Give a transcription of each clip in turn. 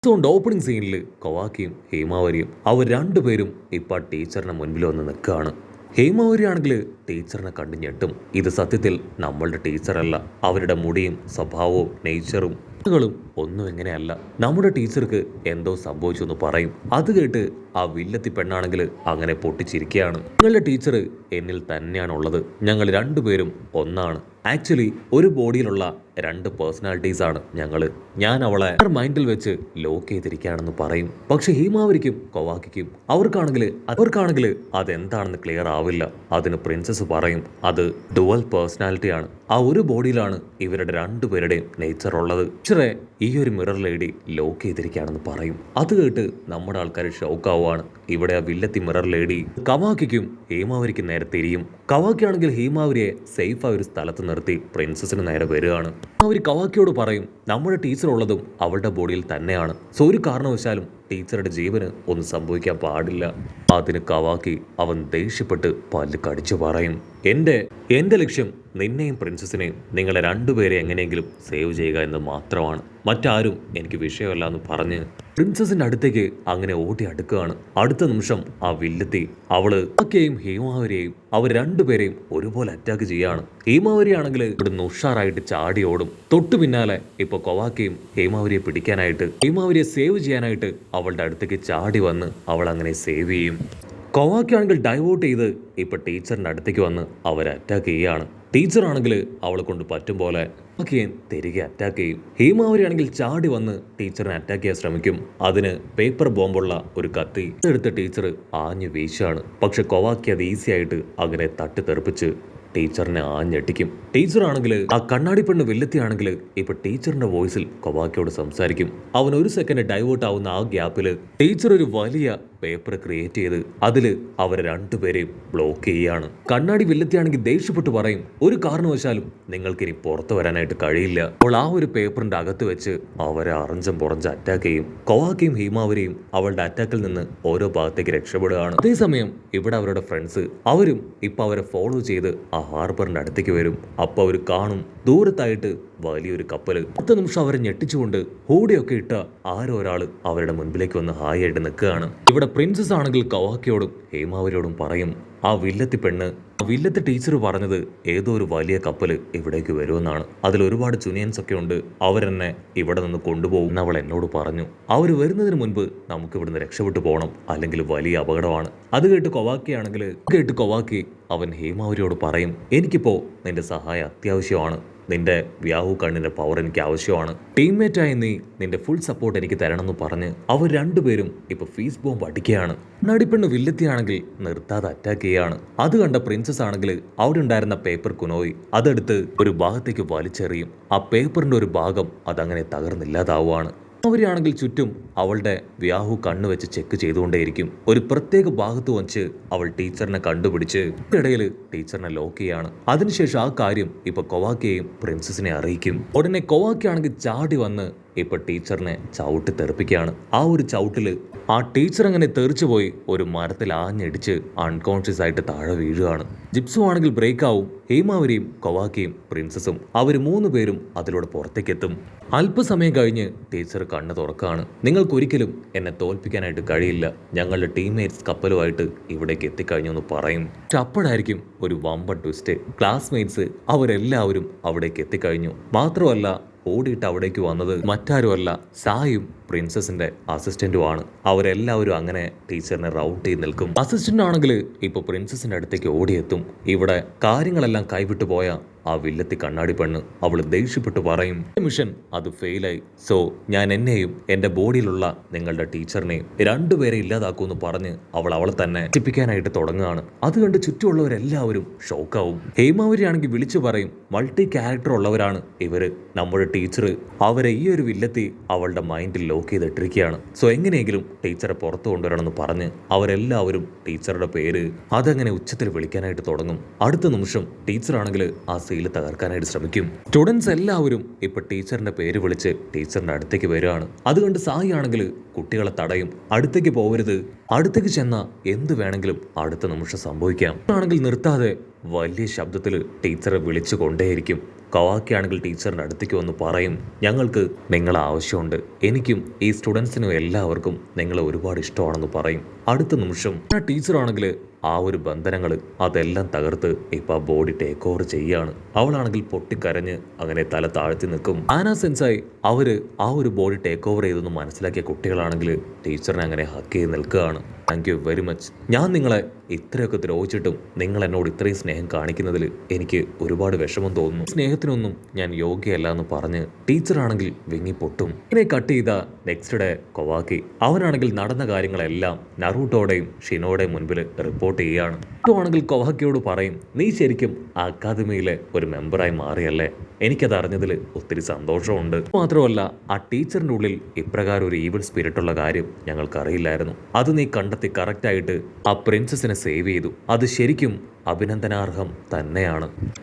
അതുകൊണ്ട് ഓപ്പണിംഗ് സീനിൽ കവാക്കിയും ഹേമാവരിയും അവർ രണ്ടുപേരും ഇപ്പം ടീച്ചറിന് മുൻപിൽ വന്ന് നിൽക്കുകയാണ്. ഹേമാവരിയാണെങ്കിൽ ടീച്ചറിനെ കണ്ടു ഞെട്ടും. ഇത് സത്യത്തിൽ നമ്മളുടെ ടീച്ചറല്ല. അവരുടെ മുടിയും സ്വഭാവവും നേച്ചറും ും ഒന്നും എങ്ങനെയല്ല. നമ്മുടെ ടീച്ചർക്ക് എന്തോ സംഭവിച്ചു എന്ന് പറയും. അത് കേട്ട് ആ വില്ലത്തി പെണ്ണാണെങ്കിൽ അങ്ങനെ പൊട്ടിച്ചിരിക്കുകയാണ്. നിങ്ങളുടെ ടീച്ചർ എന്നിൽ തന്നെയാണുള്ളത്. ഞങ്ങൾ രണ്ടുപേരും ഒന്നാണ്. ആക്ച്വലി ഒരു ബോഡിയിലുള്ള രണ്ട് പേഴ്സണാലിറ്റീസ് ആണ് ഞങ്ങൾ. ഞാൻ അവളെ മൈൻഡിൽ വെച്ച് ലോക്ക് ചെയ്തിരിക്കുകയാണെന്ന് പറയും. പക്ഷെ ഹീമാവരിക്കും കൊവാക്കിക്കും അവർക്കാണെങ്കിൽ അതെന്താണെന്ന് ക്ലിയർ ആവില്ല. അതിന് പ്രിൻസസ് പറയും അത് ഡുവൽ പേഴ്സണാലിറ്റി ആണ്. ആ ഒരു ബോഡിയിലാണ് ഇവരുടെ രണ്ടുപേരുടെയും നേച്ചർ ഉള്ളത്. ടീച്ചറെ ഈ ഒരു മിറർ ലേഡി ലോക്ക് ചെയ്തിരിക്കുകയാണെന്ന് പറയും. അത് കേട്ട് നമ്മുടെ ആൾക്കാർ ഷോക്കാവുകയാണ്. ഇവിടെ ആ വില്ലത്തി മിറർ ലേഡി കവാക്കിക്കും ഹീമാവരിക്കും നേരെ തിരിയും. കവാക്കിയാണെങ്കിൽ ഹീമാവരിയെ സേഫായ ഒരു സ്ഥലത്ത് നിർത്തി പ്രിൻസസിന് നേരെ വരികയാണ്. അവർ കവാക്കിയോട് പറയും നമ്മുടെ ടീച്ചർ ഉള്ളതും അവളുടെ ബോഡിയിൽ തന്നെയാണ്. സോ ഒരു കാരണവശാലും ടീച്ചറുടെ ജീവന് ഒന്നും സംഭവിക്കാൻ പാടില്ല. അതിന് കവാക്കി അവൻ ദേഷ്യപ്പെട്ട് പല്ല് കടിച്ചു പറയും എന്റെ ലക്ഷ്യം നിന്നെയും പ്രിൻസസിനെയും നിങ്ങളെ രണ്ടുപേരെ എങ്ങനെയെങ്കിലും സേവ് ചെയ്യുക എന്ന് മാത്രമാണ്. മറ്റാരും എനിക്ക് വിഷയമല്ല എന്ന് പറഞ്ഞ് പ്രിൻസസിന്റെ അടുത്തേക്ക് അങ്ങനെ ഓടി അടുക്കുകയാണ്. അടുത്ത നിമിഷം ആ വില്ലത്തി അവള് കവാക്കിയെയും ഹേമാവരിയെയും അവർ രണ്ടുപേരെയും ഒരുപോലെ അറ്റാക്ക് ചെയ്യാണ്. ഹേമാവരിയാണെങ്കിൽ ഇവിടുന്ന് ഉഷാറായിട്ട് ചാടി ഓടും. തൊട്ടു പിന്നാലെ ഇപ്പൊ കവാക്കിയും ഹേമാവരിയെ പിടിക്കാനായിട്ട് ഹേമാവരിയെ സേവ് ചെയ്യാനായിട്ട് അവളുടെ അടുത്തേക്ക് ചാടി വന്ന് അവൾ അങ്ങനെ സേവ് ചെയ്യും. കവാക്കിയാണെങ്കിൽ ഡൈവേർട്ട് ചെയ്ത് ഇപ്പൊ ടീച്ചറിന്റെ അടുത്തേക്ക് വന്ന് അവരെ അറ്റാക്ക് ചെയ്യാണ്. ടീച്ചറാണെങ്കിൽ അവളെ കൊണ്ട് പറ്റും പോലെ കവാക്കിയെ തിരികെ അറ്റാക്ക് ചെയ്യും. ഹേമാവരിയാണെങ്കിൽ ചാടി വന്ന് ടീച്ചറിനെ അറ്റാക്ക് ചെയ്യാൻ ശ്രമിക്കും. അതിന് പേപ്പർ ബോംബുള്ള ഒരു കത്തി എടുത്ത് ടീച്ചർ ആഞ്ഞു വീശാണ്. പക്ഷെ കവാക്കി അത് ഈസി ആയിട്ട് അങ്ങനെ തട്ടി തെറിപ്പിച്ച് ടീച്ചറിനെ ആഞ്ഞെട്ടിക്കും. ടീച്ചറാണെങ്കിൽ ആ കണ്ണാടി പെണ്ണ് വില്ലത്തിയാണെങ്കിൽ ഇപ്പൊ ടീച്ചറിന്റെ വോയിസിൽ കവാക്കിയോട് സംസാരിക്കും. അവൻ ഒരു സെക്കൻഡ് ഡൈവേർട്ട് ആവുന്ന ആ ഗ്യാപ്പിൽ ടീച്ചർ ഒരു വലിയ പേപ്പർ ക്രിയേറ്റ് ചെയ്ത് അതില് അവരെ രണ്ടുപേരെയും ബ്ലോക്ക് ചെയ്യാണ്. കണ്ണാടി വില്ലത്തിയാണെങ്കിൽ ദേഷ്യപ്പെട്ട് പറയും ഒരു കാരണവശാലും നിങ്ങൾക്ക് ഇനി പുറത്തു വരാനായിട്ട് കഴിയില്ല. അപ്പോൾ ആ ഒരു പേപ്പറിന്റെ അകത്ത് വെച്ച് അവരെ അറഞ്ചം പുറഞ്ച് അറ്റാക്ക് ചെയ്യും. കവാക്കിയും ഹീമാവരിയും അവളുടെ അറ്റാക്കിൽ നിന്ന് ഓരോ ഭാഗത്തേക്ക് രക്ഷപ്പെടുകയാണ്. അതേസമയം ഇവിടെ അവരുടെ ഫ്രണ്ട്സ് അവരും ഇപ്പൊ അവരെ ഫോളോ ചെയ്ത് ആ ഹാർബറിന്റെ അടുത്തേക്ക് വരും. അപ്പൊ അവർ കാണും ദൂരത്തായിട്ട് വലിയൊരു കപ്പൽ. അടുത്ത നിമിഷം അവരെ ഞെട്ടിച്ചുകൊണ്ട് ഹൂഡിയൊക്കെ ഇട്ട ആരോ ഒരാള് അവരുടെ മുൻപിലേക്ക് വന്ന് ഹായ് ആയിട്ട് നിൽക്കുകയാണ്. ഇവിടെ പ്രിൻസസ് ആണെങ്കിൽ കവാക്കിയോടും ഹേമാവരിയോടും പറയും ആ വില്ലത്തി ടീച്ചർ പറഞ്ഞത് ഏതോ ഒരു വലിയ കപ്പൽ ഇവിടേക്ക് വരുമെന്നാണ്. അതിൽ ഒരുപാട് ചുനിയൻസ് ഒക്കെ ഉണ്ട്. അവരെന്നെ ഇവിടെ നിന്ന് കൊണ്ടുപോകും എന്ന് അവൾ എന്നോട് പറഞ്ഞു. അവർ വരുന്നതിന് മുൻപ് നമുക്ക് ഇവിടുന്ന് രക്ഷപ്പെട്ടു പോകണം, അല്ലെങ്കിൽ വലിയ അപകടമാണ്. അത് കേട്ട് കൊവാക്കി അവൻ ഹേമാവരിയോട് പറയും എനിക്കിപ്പോ നിന്റെ സഹായം അത്യാവശ്യമാണ്. നിന്റെ വ്യാഹു കണ്ണിന്റെ പവർ എനിക്ക് ആവശ്യമാണ്. ടീംമേറ്റായി നീ നിന്റെ ഫുൾ സപ്പോർട്ട് എനിക്ക് തരണമെന്ന് പറഞ്ഞ് അവർ രണ്ടുപേരും ഇപ്പൊ ഫീസ് ബോംബ് അടിക്കുകയാണ്. നടിപ്പെണ്ണ് വില്ലത്തിയാണെങ്കിൽ നിർത്താതെ അറ്റാക്ക് ചെയ്യാണ്. അത് കണ്ട പ്രിൻസസ് ആണെങ്കിൽ അവിടെ ഉണ്ടായിരുന്ന പേപ്പർ കുനോയി അതെടുത്ത് ഒരു ഭാഗത്തേക്ക് വലിച്ചെറിയും. ആ പേപ്പറിന്റെ ഒരു ഭാഗം അതങ്ങനെ തകർന്നില്ലാതാവുകയാണ്. അവരാണെങ്കിൽ ചുറ്റും അവളുടെ വ്യാഹു കണ്ണു വെച്ച് ചെക്ക് ചെയ്തുകൊണ്ടേയിരിക്കും. ഒരു പ്രത്യേക ഭാഗത്ത് വച്ച് അവൾ ടീച്ചറിനെ കണ്ടുപിടിച്ച് ഇടയിൽ ടീച്ചറിനെ ലോക്ക് ചെയ്യാണ്. അതിനുശേഷം ആ കാര്യം ഇപ്പൊ കൊവാക്കിയെയും പ്രിൻസസിനെ അറിയിക്കും. ഉടനെ കൊവാക്കി ആണെങ്കിൽ ചാടി വന്ന് ഇപ്പൊ ടീച്ചറിനെ ചവിട്ടി തെറിപ്പിക്കുകയാണ്. ആ ഒരു ചവിട്ടില് ആ ടീച്ചർ അങ്ങനെ തെറിച്ചുപോയി ഒരു മരത്തിൽ ആഞ്ഞടിച്ച് അൺകോൺഷ്യസ് ആയിട്ട് താഴെ വീഴുകയാണ്. ജിപ്സു ആണെങ്കിൽ ബ്രേക്ക് ആവും. ഹേമാവരിയും കൊവാക്കിയും പ്രിൻസസും അവർ മൂന്ന് പേരും അതിലൂടെ പുറത്തേക്ക് എത്തും. അല്പസമയം കഴിഞ്ഞ് ടീച്ചർ കണ്ണ് തുറക്കാണ്. നിങ്ങൾക്കൊരിക്കലും എന്നെ തോൽപ്പിക്കാനായിട്ട് കഴിയില്ല. ഞങ്ങളുടെ ടീംമേറ്റ്സ് കപ്പലുമായിട്ട് ഇവിടേക്ക് എത്തിക്കഴിഞ്ഞു എന്ന് പറയും. പക്ഷെ അപ്പോഴായിരിക്കും ഒരു വമ്പൻ ട്വിസ്റ്റ്. ക്ലാസ്മേറ്റ്സ് അവരെല്ലാവരും അവിടേക്ക് എത്തിക്കഴിഞ്ഞു. മാത്രമല്ല ഓടിയിട്ട് അവിടേക്ക് വന്നത് മറ്റാരുമല്ല സായും പ്രിൻസസിന്റെ അസിസ്റ്റന്റുമാണ്. അവരെല്ലാവരും അങ്ങനെ ടീച്ചറിനെ റൗണ്ട് ചെയ്ത് നിൽക്കും. അസിസ്റ്റന്റ് ആണെങ്കിൽ ഇപ്പൊ പ്രിൻസസിന്റെ അടുത്തേക്ക് ഓടിയെത്തും. ഇവിടെ കാര്യങ്ങളെല്ലാം കൈവിട്ടു പോയ ആ വില്ലത്തി കണ്ണാടി പെണ്ണ് അവൾ ദേഷ്യപ്പെട്ട് പറയും മിഷൻ അത് ഫെയിലായി. സോ ഞാൻ എന്നെയും എന്റെ ബോഡിയിലുള്ള നിങ്ങളുടെ ടീച്ചറിനെയും രണ്ടുപേരെ ഇല്ലാതാക്കുമെന്ന് പറഞ്ഞ് അവളെ തന്നെ ചിപ്പിക്കാനായിട്ട് തുടങ്ങുകയാണ്. അത് കണ്ട് ചുറ്റുമുള്ളവരെല്ലാവരും ഷോക്കാവും. ഹേമാവരിയാണെങ്കിൽ വിളിച്ചു പറയും മൾട്ടി ക്യാരക്ടർ ഉള്ളവരാണ് ഇവര്. നമ്മുടെ ടീച്ചർ അവരെ ഈ ഒരു വില്ലത്തി അവളുടെ മൈൻഡിൽ ലോക്ക് ചെയ്തിട്ടിരിക്കുകയാണ്. സോ എങ്ങനെയെങ്കിലും ടീച്ചറെ പുറത്തു കൊണ്ടുവരണമെന്ന് പറഞ്ഞ് അവരെല്ലാവരും ടീച്ചറുടെ പേര് അതങ്ങനെ ഉച്ചത്തിൽ വിളിക്കാനായിട്ട് തുടങ്ങും. അടുത്ത നിമിഷം ടീച്ചറാണെങ്കിൽ ആ സീല് തകർക്കാനായിട്ട് ശ്രമിക്കും. സ്റ്റുഡൻസ് എല്ലാവരും ഇപ്പൊ ടീച്ചറിന്റെ പേര് വിളിച്ച് ടീച്ചറിന്റെ അടുത്തേക്ക് വരികയാണ്. അതുകൊണ്ട് സായി ആണെങ്കിൽ കുട്ടികളെ തടയും. അടുത്തേക്ക് പോകരുത്, അടുത്തേക്ക് ചെന്ന എന്ത് വേണമെങ്കിലും അടുത്ത നിമിഷം സംഭവിക്കാം. ആണെങ്കിൽ നിർത്താതെ വലിയ ശബ്ദത്തിൽ ടീച്ചറെ വിളിച്ചു കൊണ്ടേയിരിക്കും. കവാക്കിയാണെങ്കിൽ ടീച്ചറിൻ്റെ അടുത്തേക്ക് വന്ന് പറയും, ഞങ്ങൾക്ക് നിങ്ങളെ ആവശ്യമുണ്ട്, എനിക്കും ഈ സ്റ്റുഡൻസിനും എല്ലാവർക്കും നിങ്ങളെ ഒരുപാട് ഇഷ്ടമാണെന്ന് പറയും. അടുത്ത നിമിഷം ആ ടീച്ചറാണെങ്കിൽ ആ ഒരു ബന്ധനങ്ങൾ അതെല്ലാം തകർത്ത് ഇപ്പം ആ ബോഡി ടേക്ക് ഓവർ ചെയ്യാണ്. അവളാണെങ്കിൽ പൊട്ടിക്കരഞ്ഞ് അങ്ങനെ തല താഴ്ത്തി നിൽക്കും. ആന സെൻസായി അവര് ആ ഒരു ബോഡി ടേക്ക് ഓവർ ചെയ്തെന്ന് മനസ്സിലാക്കിയ കുട്ടികളാണെങ്കിൽ ടീച്ചറിനെ അങ്ങനെ ഹക്ക് ചെയ്ത് നിൽക്കുകയാണ്. Thank you very much. ഞാൻ നിങ്ങളെ ഇത്രയൊക്കെ ദ്രോഹിച്ചിട്ടും നിങ്ങൾ എന്നോട് ഇത്രയും സ്നേഹം കാണിക്കുന്നതിൽ എനിക്ക് ഒരുപാട് വിഷമം തോന്നുന്നു. സ്നേഹത്തിനൊന്നും ഞാൻ യോഗ്യയല്ല എന്ന് പറഞ്ഞ് ടീച്ചറാണെങ്കിൽ വിങ്ങിപ്പൊട്ടും. ഇങ്ങനെ കട്ട് ചെയ്ത നെക്സ്റ്റ് ഡേ കൊവാക്കി അവനാണെങ്കിൽ നടന്ന കാര്യങ്ങളെല്ലാം നറൂട്ടോടെയും ഷിനോയുടെയും മുൻപിൽ റിപ്പോർട്ട് ചെയ്യുകയാണ്. ആണെങ്കിൽ കൊവാക്കിയോട് പറയും, നീ ശരിക്കും ആ അക്കാദമിയിലെ ഒരു മെമ്പറായി മാറിയല്ലേ, എനിക്കത് അറിഞ്ഞതിൽ ഒത്തിരി സന്തോഷമുണ്ട്. മാത്രമല്ല ആ ടീച്ചറിൻ്റെ ഉള്ളിൽ ഇപ്രകാരം ഒരു ഈവിൾ സ്പിരിറ്റ് ഉള്ള കാര്യം ഞങ്ങൾക്കറിയില്ലായിരുന്നു. അത് നീ കണ്ടെത്തി കറക്റ്റായിട്ട് ആ പ്രിൻസസിനെ സേവ് ചെയ്തു. അത് ശരിക്കും അഭിനന്ദനാർഹം തന്നെയാണ്.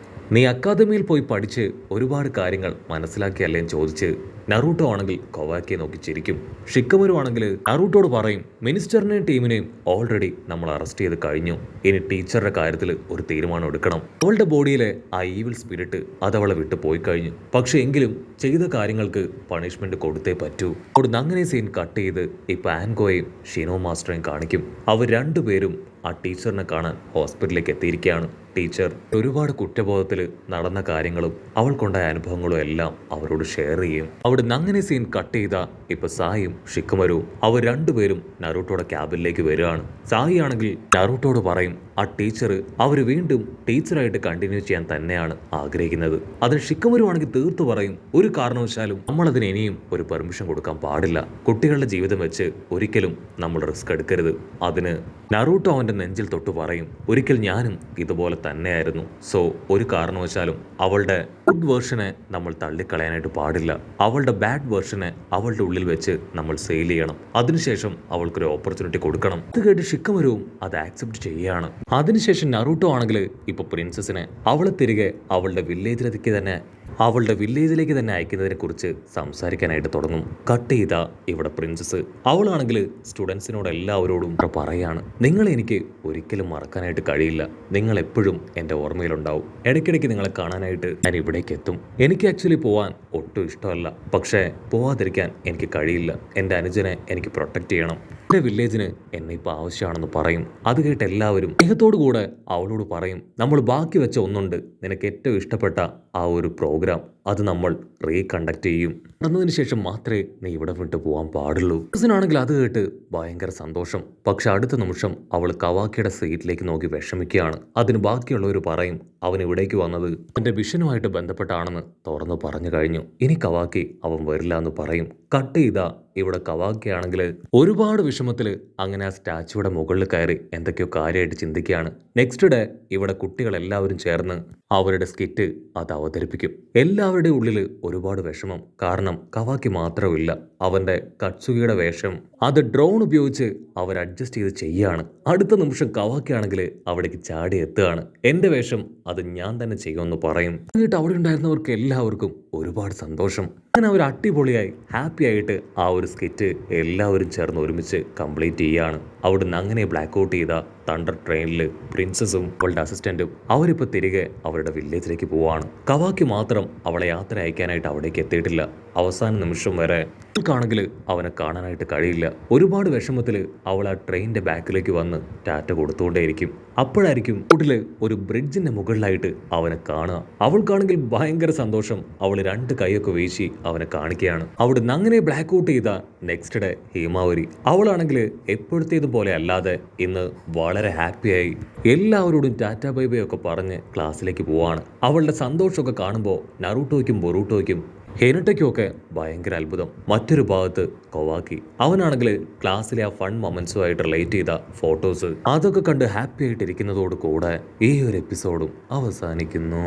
നീ അക്കാദമിയിൽ പോയി പഠിച്ച് ഒരുപാട് കാര്യങ്ങൾ മനസ്സിലാക്കിയല്ലേ ചോദിച്ച് നറൂട്ടോ ആണെങ്കിൽ കൊവാക്കിയെ നോക്കി ചിരിക്കും. ഷിക്കമരു ആണെങ്കിൽ നറൂട്ടോട് പറയും, മിനിസ്റ്ററിനെയും ടീമിനെയും ഓൾറെഡി നമ്മൾ അറസ്റ്റ് ചെയ്ത് കഴിഞ്ഞു. ഇനി ടീച്ചറുടെ കാര്യത്തിൽ ഒരു തീരുമാനം എടുക്കണം. അവളുടെ ബോഡിയിലെ ആ ഈവിൾ സ്പിരിറ്റ് അതവളെ വിട്ടു പോയി കഴിഞ്ഞു. പക്ഷെ എങ്കിലും ചെയ്ത കാര്യങ്ങൾക്ക് പണിഷ്മെന്റ് കൊടുത്തേ പറ്റൂ. അവിടുന്ന് അങ്ങനെ സീൻ കട്ട് ചെയ്ത് ഇപ്പൊ ആൻകോയും ഷിനോ മാസ്റ്ററേയും കാണിക്കും. അവർ രണ്ടുപേരും ആ ടീച്ചറിനെ കാണാൻ ഹോസ്പിറ്റലിലേക്ക് എത്തിയിരിക്കുകയാണ്. ടീച്ചർ ഒരുപാട് കുറ്റബോധത്തിൽ നടന്ന കാര്യങ്ങളും അവൾക്കുണ്ടായ അനുഭവങ്ങളും എല്ലാം അവരോട് ഷെയർ ചെയ്യും. അവിടുന്ന് അങ്ങനെ സീൻ കട്ട് ചെയ്ത ഇപ്പൊ സായും ഷിക്കമരുവും അവർ രണ്ടുപേരും നറൂട്ടോയുടെ ക്യാബിനിലേക്ക് വരികയാണ്. സായി ആണെങ്കിൽ നറൂട്ടോട് പറയും, ആ ടീച്ചർ അവർ വീണ്ടും ടീച്ചറായിട്ട് കണ്ടിന്യൂ ചെയ്യാൻ തന്നെയാണ് ആഗ്രഹിക്കുന്നത്. അതിന് ഷിക്കമരു ആണെങ്കിൽ തീർത്തു പറയും, ഒരു കാരണവശാലും നമ്മളതിന് ഇനിയും ഒരു പെർമിഷൻ കൊടുക്കാൻ പാടില്ല. കുട്ടികളുടെ ജീവിതം വെച്ച് ഒരിക്കലും നമ്മൾ റിസ്ക് എടുക്കരുത്. അതിന് നറൂട്ടോ അവന്റെ നെഞ്ചിൽ തൊട്ട് പറയും, ഒരിക്കൽ ഞാനും ഇതുപോലെ തന്നെയായിരുന്നു. സോ ഒരു കാരണവശാലും അവളുടെ ഗുഡ് വേർഷനെ നമ്മൾ തള്ളിക്കളയാനായിട്ട് പാടില്ല. അവളുടെ ബാഡ് വേർഷനെ അവളുടെ ഉള്ളിൽ വെച്ച് നമ്മൾ സെയിൽ ചെയ്യണം. അതിനുശേഷം അവൾക്കൊരു ഓപ്പർച്യൂണിറ്റി കൊടുക്കണം. അത് കേട്ട് ഷിക്കമരുവും അത് ആക്സെപ്റ്റ് ചെയ്യുകയാണ്. അതിനുശേഷം നറൂട്ടോ ആണെങ്കിൽ ഇപ്പൊ പ്രിൻസസിനെ അവളെ തിരികെ അവളുടെ വില്ലേജിലേക്ക് തന്നെ അയക്കുന്നതിനെ കുറിച്ച് സംസാരിക്കാനായിട്ട് തുടങ്ങും. കട്ട് ചെയ്ത ഇവിടെ പ്രിൻസസ് അവളാണെങ്കിൽ സ്റ്റുഡൻസിനോട് എല്ലാവരോടും പറയാണ്, നിങ്ങൾ എനിക്ക് ഒരിക്കലും മറക്കാനായിട്ട് കഴിയില്ല. നിങ്ങൾ എപ്പോഴും എൻ്റെ ഓർമ്മയിലുണ്ടാവും. ഇടയ്ക്കിടയ്ക്ക് നിങ്ങളെ കാണാനായിട്ട് ഞാൻ ഇവിടേക്ക് എത്തും. എനിക്ക് ആക്ച്വലി പോവാൻ ഒട്ടും ഇഷ്ടമല്ല, പക്ഷേ പോവാതിരിക്കാൻ എനിക്ക് കഴിയില്ല. എൻ്റെ അനുജനെ എനിക്ക് പ്രൊട്ടക്റ്റ് ചെയ്യണം. എൻ്റെ വില്ലേജിന് എന്നെ ഇപ്പോൾ ആവശ്യമാണെന്ന് പറയും. അത് കേട്ട് എല്ലാവരും സ്നേഹത്തോടു കൂടെ അവളോട് പറയും, നമ്മൾ ബാക്കി വെച്ച ഒന്നുണ്ട്, നിനക്ക് ഏറ്റവും ഇഷ്ടപ്പെട്ട ആ ഒരു പ്രോഗ്രാം അത് നമ്മൾ റീകണ്ടക്ട് ചെയ്യും. നടന്നതിന് ശേഷം മാത്രമേ നീ ഇവിടെ വിട്ട് പോകാൻ പാടുള്ളൂ. ആണെങ്കിൽ അത് കേട്ട് ഭയങ്കര സന്തോഷം. പക്ഷെ അടുത്ത നിമിഷം അവൾ കവാക്കിയുടെ സീറ്റിലേക്ക് നോക്കി വിഷമിക്കുകയാണ്. അതിന് ബാക്കിയുള്ളവർ പറയും, അവൻ ഇവിടേക്ക് വന്നത് എൻ്റെ വിഷനുമായിട്ട് ബന്ധപ്പെട്ടാണെന്ന് തുറന്നു പറഞ്ഞു കഴിഞ്ഞു. ഇനി കവാക്കി അവൻ വരില്ല എന്ന് പറയും. കട്ട് ചെയ്താ ഇവിടെ കവാക്കിയാണെങ്കിൽ ഒരുപാട് വിഷമത്തിൽ അങ്ങനെ ആ സ്റ്റാച്ചുയുടെ മുകളിൽ കയറി എന്തൊക്കെയോ കാര്യമായിട്ട് ചിന്തിക്കുകയാണ്. നെക്സ്റ്റ് ഡേ ഇവിടെ കുട്ടികളെല്ലാവരും ചേർന്ന് അവരുടെ സ്കിറ്റ് അത് അവതരിപ്പിക്കും. എല്ലാവരുടെയും ഉള്ളിൽ ഒരുപാട് വിഷമം. കാരണം കവാക്കി മാത്രമില്ല, അവൻ്റെ കട്സുകിയുടെ വേഷം അത് ഡ്രോൺ ഉപയോഗിച്ച് അവർ അഡ്ജസ്റ്റ് ചെയ്ത് ചെയ്യാണ്. അടുത്ത നിമിഷം കവാക്കിയാണെങ്കിൽ അവിടേക്ക് ചാടി എത്തുകയാണ്. എൻ്റെ വേഷം അത് ഞാൻ തന്നെ ചെയ്യുമെന്ന് പറയും. എന്നിട്ട് അവിടെ ഉണ്ടായിരുന്നവർക്ക് എല്ലാവർക്കും ഒരുപാട് സന്തോഷം. അങ്ങനെ അവർ അടിപൊളിയായി ഹാപ്പി ആയിട്ട് ആ ഒരു സ്കിറ്റ് എല്ലാവരും ചേർന്ന് ഒരുമിച്ച് കംപ്ലീറ്റ് ചെയ്യുകയാണ്. അവിടുന്ന് അങ്ങനെ ബ്ലാക്ക് ഔട്ട് ചെയ്ത തണ്ടർ ട്രെയിനിൽ പ്രിൻസസും അവളുടെ അസിസ്റ്റന്റും അവരിപ്പോൾ തിരികെ അവരുടെ വില്ലേജിലേക്ക് പോവാണ്. കവാക്കി മാത്രം അവളെ യാത്ര അയക്കാനായിട്ട് അവിടേക്ക് എത്തിയിട്ടില്ല. അവസാന നിമിഷം വരെ അവൾക്കാണെങ്കിൽ അവനെ കാണാനായിട്ട് കഴിയില്ല. ഒരുപാട് വിഷമത്തിൽ അവൾ ആ ട്രെയിനിന്റെ ബാക്കിലേക്ക് വന്ന് ടാറ്റ കൊടുത്തുകൊണ്ടേയിരിക്കും. അപ്പോഴായിരിക്കും റോഡില് ഒരു ബ്രിഡ്ജിന്റെ മുകളിലായിട്ട് അവനെ കാണുക. അവൾക്കാണെങ്കിൽ ഭയങ്കര സന്തോഷം. അവൾ രണ്ട് കൈയൊക്കെ വീശി അവനെ കാണിക്കുകയാണ്. അവിടുന്ന് അങ്ങനെ ബ്ലാക്ക് ഔട്ട് ചെയ്ത നെക്സ്റ്റ് ഡേ ഹേമാവരി അവളാണെങ്കിൽ എപ്പോഴത്തേതും പോലെ അല്ലാതെ ഇന്ന് വളരെ ഹാപ്പിയായി എല്ലാവരോടും ടാറ്റ ബൈ ബൈ ഒക്കെ പറഞ്ഞ് ക്ലാസ്സിലേക്ക് പോവാണ്. അവളുടെ സന്തോഷമൊക്കെ കാണുമ്പോൾ നറൂട്ടോയ്ക്കും ബൊറൂട്ടോയ്ക്കും ഹെനട്ടയ്ക്കുമൊക്കെ ഭയങ്കര അത്ഭുതം. മറ്റൊരു ഭാഗത്ത് കൊവാക്കി അവനാണെങ്കിൽ ക്ലാസ്സിലെ ആ ഫൺ മൊമെന്റ്സുമായിട്ട് റിലേറ്റ് ചെയ്ത ഫോട്ടോസ് അതൊക്കെ കണ്ട് ഹാപ്പി ആയിട്ടിരിക്കുന്നതോട് കൂടെ ഈ ഒരു എപ്പിസോഡും അവസാനിക്കുന്നു.